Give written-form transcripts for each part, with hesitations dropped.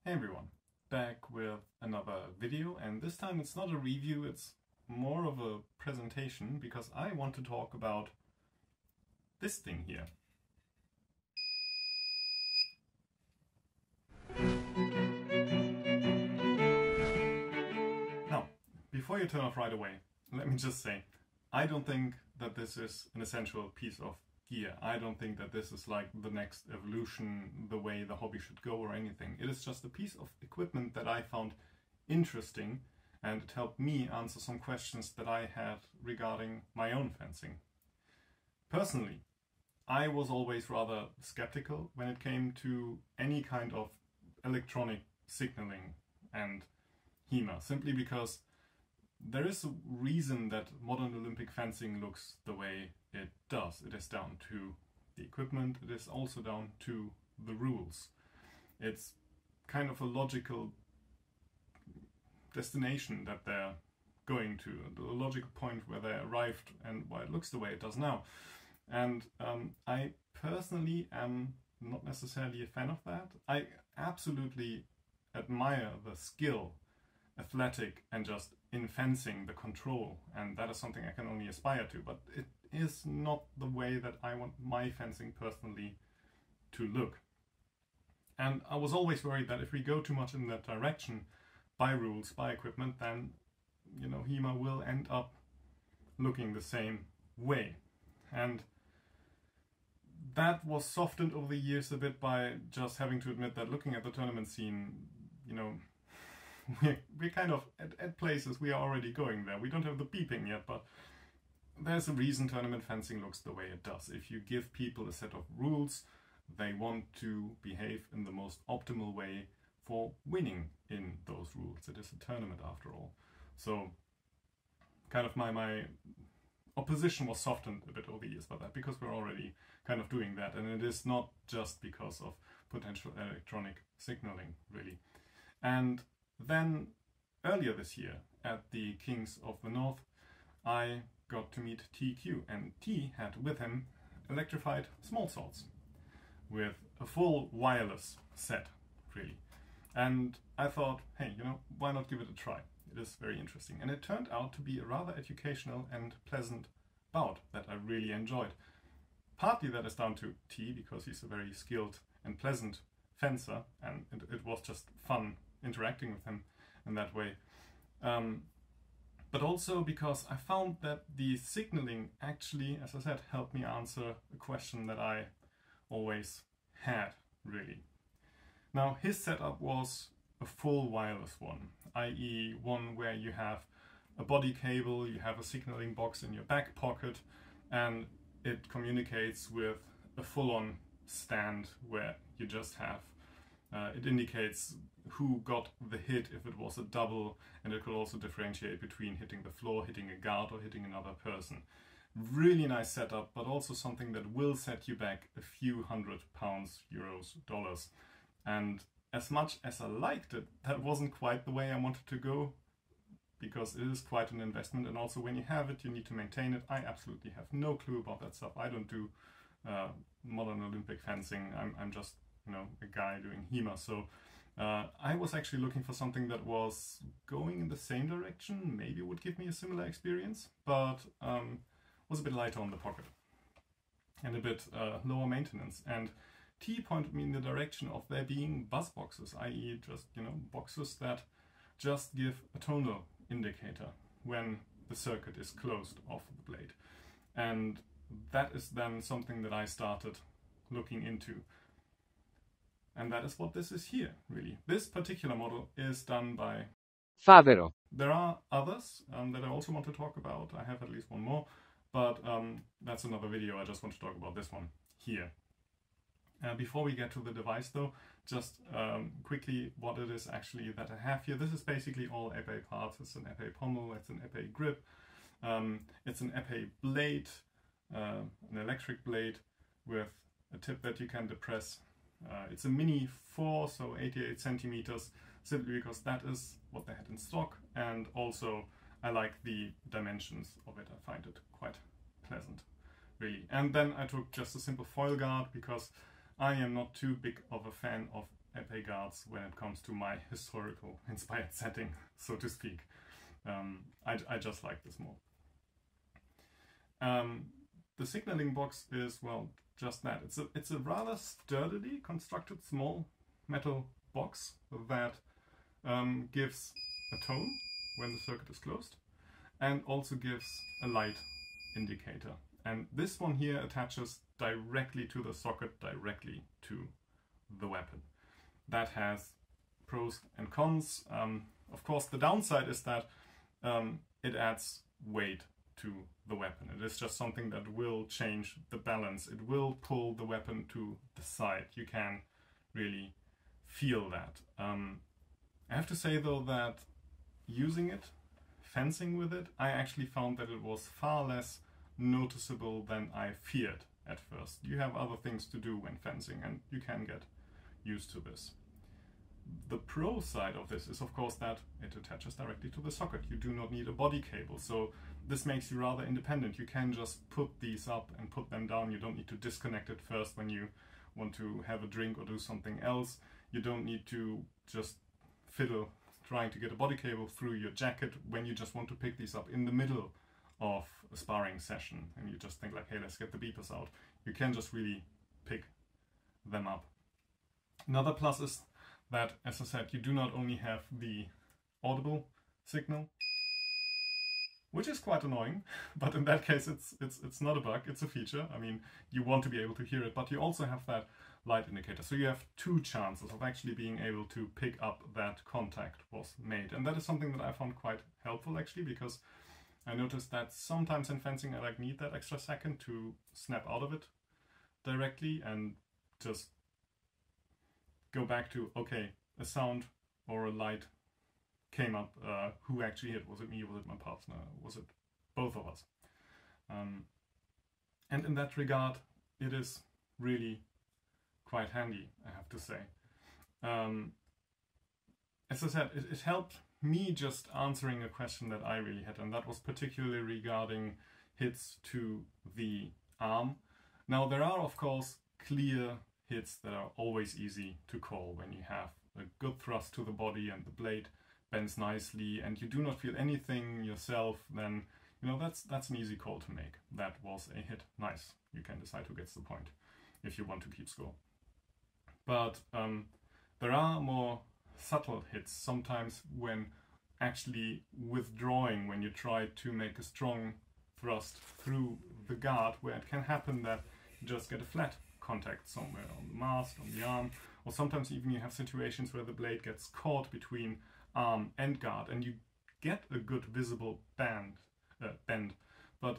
Hey everyone, back with another video, and this time it's not a review, it's more of a presentation because I want to talk about this thing here. Now, before you turn off right away, let me just say, I don't think that this is an essential piece of gear. I don't think that this is like the next evolution, the way the hobby should go or anything. It is just a piece of equipment that I found interesting, and it helped me answer some questions that I had regarding my own fencing. Personally, I was always rather skeptical when it came to any kind of electronic signaling and HEMA, simply because there is a reason that modern Olympic fencing looks the way it does. It is down to the equipment, it is also down to the rules. It's kind of a logical destination that they're going to, the logical point where they arrived and why it looks the way it does now. And I personally am not necessarily a fan of that. I absolutely admire the skill, athletic and just in fencing, the control, and that is something I can only aspire to, but it is not the way that I want my fencing personally to look. And I was always worried that if we go too much in that direction, by rules, by equipment, then, you know, HEMA will end up looking the same way. And that was softened over the years a bit by just having to admit that looking at the tournament scene, you know, we're kind of at places we are already going there. We don't have the beeping yet, but there's a reason tournament fencing looks the way it does. If you give people a set of rules, they want to behave in the most optimal way for winning in those rules. It is a tournament after all. So kind of my opposition was softened a bit over the years by that, because we're already kind of doing that, and it is not just because of potential electronic signaling, really. And then earlier this year at the Kings of the North, I got to meet TQ, and T had with him electrified small swords with a full wireless set, really. And I thought, hey, you know, why not give it a try? It is very interesting. And it turned out to be a rather educational and pleasant bout that I really enjoyed. Partly that is down to T, because he's a very skilled and pleasant fencer, and it was just fun interacting with him in that way. But also because I found that the signaling actually, as I said, helped me answer a question that I always had, really. Now, his setup was a full wireless one, i.e. one where you have a body cable, you have a signaling box in your back pocket, and it communicates with a full-on stand where you just have it indicates who got the hit if it was a double, and it could also differentiate between hitting the floor, hitting a guard, or hitting another person. Really nice setup, but also something that will set you back a few £100, euros, dollars. And as much as I liked it, that wasn't quite the way I wanted to go, because it is quite an investment, and also when you have it, you need to maintain it. I absolutely have no clue about that stuff. I don't do modern Olympic fencing. I'm just, you know, a guy doing HEMA. So I was actually looking for something that was going in the same direction, maybe would give me a similar experience, but was a bit lighter on the pocket and a bit lower maintenance. And T pointed me in the direction of there being buzz boxes, i.e. just, you know, boxes that just give a tonal indicator when the circuit is closed off the blade. And that is then something that I started looking into. And that is what this is here, really. This particular model is done by Favero. There are others that I also want to talk about. I have at least one more, but that's another video. I just want to talk about this one here. Before we get to the device though, just quickly what it is actually that I have here. This is basically all Épée parts. It's an Épée pommel, it's an Épée grip, it's an Épée blade, an electric blade with a tip that you can depress. It's a mini 4, so 88 centimeters, simply because that is what they had in stock, and also I like the dimensions of it. I find it quite pleasant, really. And then I took just a simple foil guard, because I am not too big of a fan of Épée guards when it comes to my historical inspired setting, so to speak. I just like this more. The signaling box is, well, just that. It's a rather sturdily constructed small metal box that gives a tone when the circuit is closed and also gives a light indicator. And this one here attaches directly to the socket, directly to the weapon. That has pros and cons. Of course, the downside is that it adds weight to the weapon. It is just something that will change the balance. It will pull the weapon to the side. You can really feel that. I have to say though that using it, fencing with it, I actually found that it was far less noticeable than I feared at first. You have other things to do when fencing and you can get used to this. The pro side of this is of course that it attaches directly to the socket. You do not need a body cable, so this makes you rather independent. You can just put these up and put them down. You don't need to disconnect it first when you want to have a drink or do something else. You don't need to just fiddle trying to get a body cable through your jacket when you just want to pick these up in the middle of a sparring session and you just think like, hey, let's get the beepers out. You can just really pick them up. Another plus is that, as I said, you do not only have the audible signal, which is quite annoying, but in that case it's not a bug, it's a feature. I mean, you want to be able to hear it, but you also have that light indicator. So you have two chances of actually being able to pick up that contact was made. And that is something that I found quite helpful actually, because I noticed that sometimes in fencing I like need that extra second to snap out of it directly and just go back to, okay, a sound or a light came up, who actually hit? Was it me? Was it my partner? Was it both of us? And in that regard, it is really quite handy, I have to say. As I said, it helped me just answering a question that I really had, and that was particularly regarding hits to the arm. Now, there are, of course, clear hits that are always easy to call when you have a good thrust to the body and the blade bends nicely and you do not feel anything yourself, then, you know, that's an easy call to make. That was a hit. Nice. You can decide who gets the point if you want to keep score. But there are more subtle hits, sometimes when actually withdrawing, when you try to make a strong thrust through the guard, where it can happen that you just get a flat contact somewhere on the mask, on the arm, or sometimes even you have situations where the blade gets caught between arm and guard and you get a good visible bend. But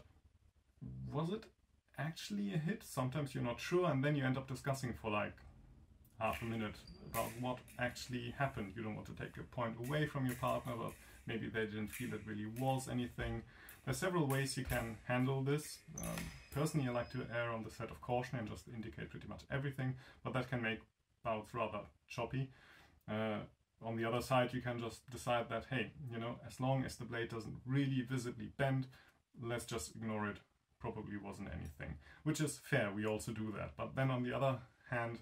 was it actually a hit? Sometimes you're not sure, and then you end up discussing for like half a minute about what actually happened. You don't want to take a point away from your partner, but maybe they didn't feel it really was anything. There's several ways you can handle this. Personally, I like to err on the side of caution and just indicate pretty much everything, but that can make bouts rather choppy. On the other side, you can just decide that, hey, you know, as long as the blade doesn't really visibly bend, let's just ignore it. Probably wasn't anything, which is fair. We also do that. But then on the other hand,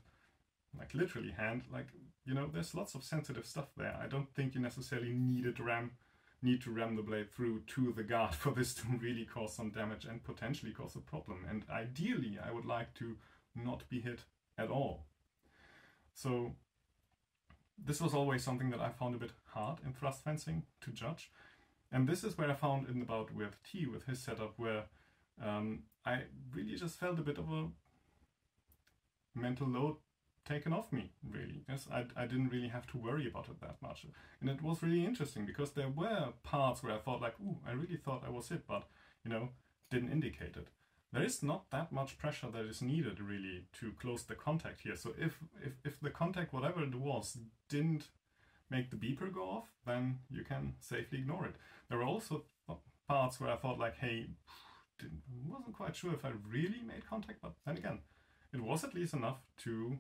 like literally hand, like, you know, there's lots of sensitive stuff there. I don't think you necessarily need to ram the blade through to the guard for this to really cause some damage and potentially cause a problem. And ideally, I would like to not be hit at all. So this was always something that I found a bit hard in thrust fencing to judge. And this is where I found in the bout with T, with his setup, where I really just felt a bit of a mental load taken off me, really. Yes, I didn't really have to worry about it that much. And it was really interesting because there were parts where I thought like, ooh, I really thought I was hit, but, you know, didn't indicate it. There is not that much pressure that is needed really to close the contact here. So if the contact, whatever it was, didn't make the beeper go off, then you can safely ignore it. There were also parts where I thought like, hey, wasn't quite sure if I really made contact, but then again, it was at least enough to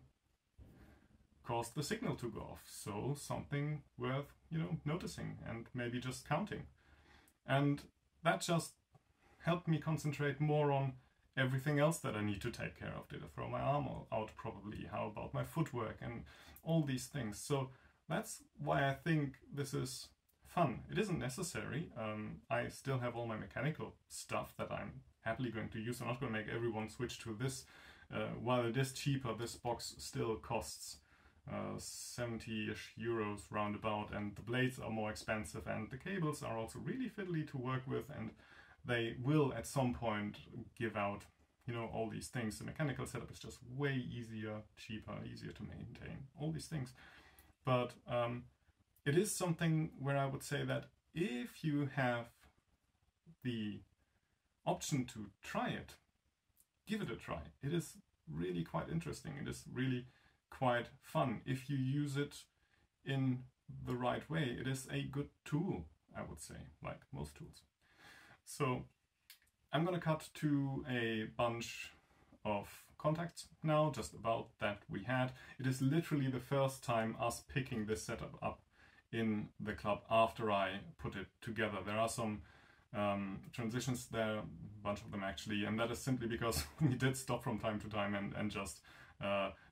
cause the signal to go off. So something worth, you know, noticing and maybe just counting. And that just helped me concentrate more on everything else that I need to take care of? Did I throw my arm out probably? How about my footwork and all these things? So that's why I think this is fun. It isn't necessary. I still have all my mechanical stuff that I'm happily going to use. I'm not going to make everyone switch to this. While it is cheaper, this box still costs 70-ish euros roundabout, and the blades are more expensive, and the cables are also really fiddly to work with, and they will at some point give out, you know, all these things. The mechanical setup is just way easier, cheaper, easier to maintain, all these things. But it is something where I would say that if you have the option to try it, give it a try. It is really quite interesting. It is really quite fun if you use it in the right way. It is a good tool, I would say, like most tools. So I'm gonna cut to a bunch of contacts now, just about that we had. It is literally the first time us picking this setup up in the club after I put it together. There are some transitions there, a bunch of them actually, and that is simply because we did stop from time to time and just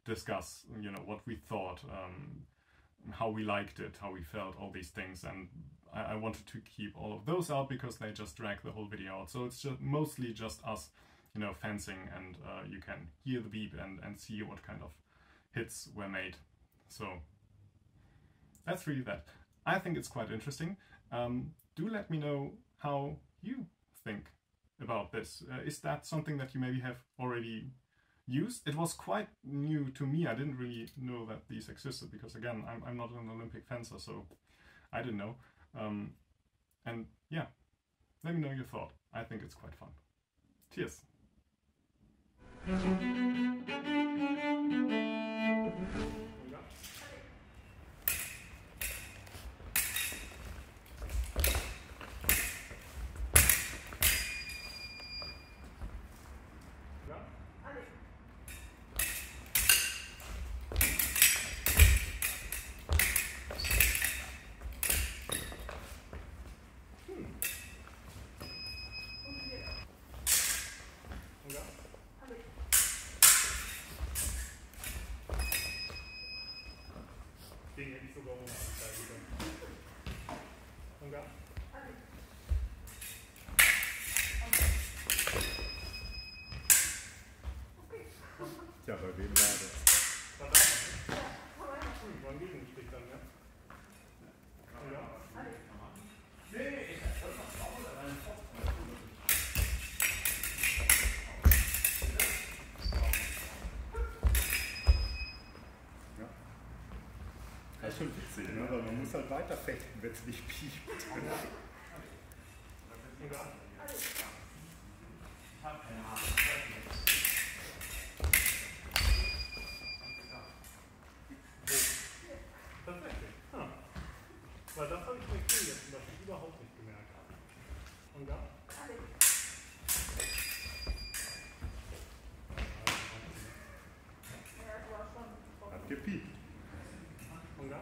discuss, you know, what we thought, how we liked it, how we felt, all these things, and I wanted to keep all of those out because they just drag the whole video out. So it's just mostly just us, you know, fencing, and you can hear the beep and see what kind of hits were made. So that's really that. I think it's quite interesting. Do let me know how you think about this. Is that something that you maybe have already used? It was quite new to me. I didn't really know that these existed because, again, I'm not an Olympic fencer, so I didn't know. And yeah, let me know your thought. I think it's quite fun. Cheers! Den hätte ich sogar ohne Anzeige können. Ungar? Tja, bei wem war das? Da ne? War ein Gegenstich dann, ne? Ungar? Nee, ich hab das noch faul, aber ein Kopf. Das ist schon witzig, ne? Aber man muss halt weiter fechten, wenn es nicht piept. Ich habe keine Ahnung. Tatsächlich. Weil das habe ich bei Kiel jetzt zum Beispiel überhaupt nicht gemerkt. Und da? Hat gepiept. Und da?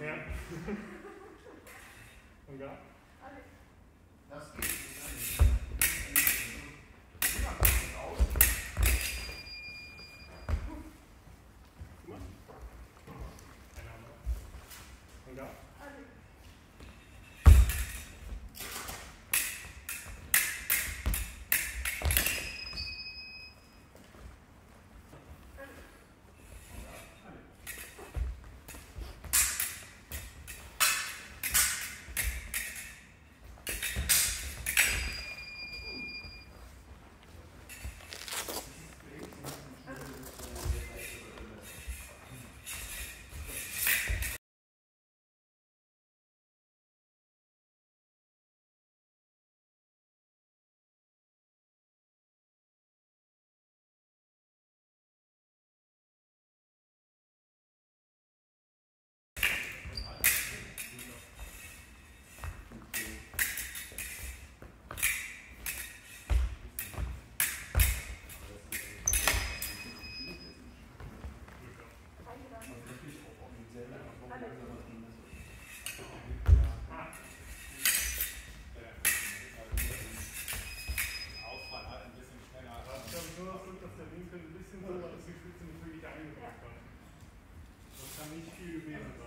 Ja. Und da? Das geht nicht. Und da? ein bisschen so, dass die Spitze nicht wirklich eingebracht hat. Das kann nicht viel gewesen sein.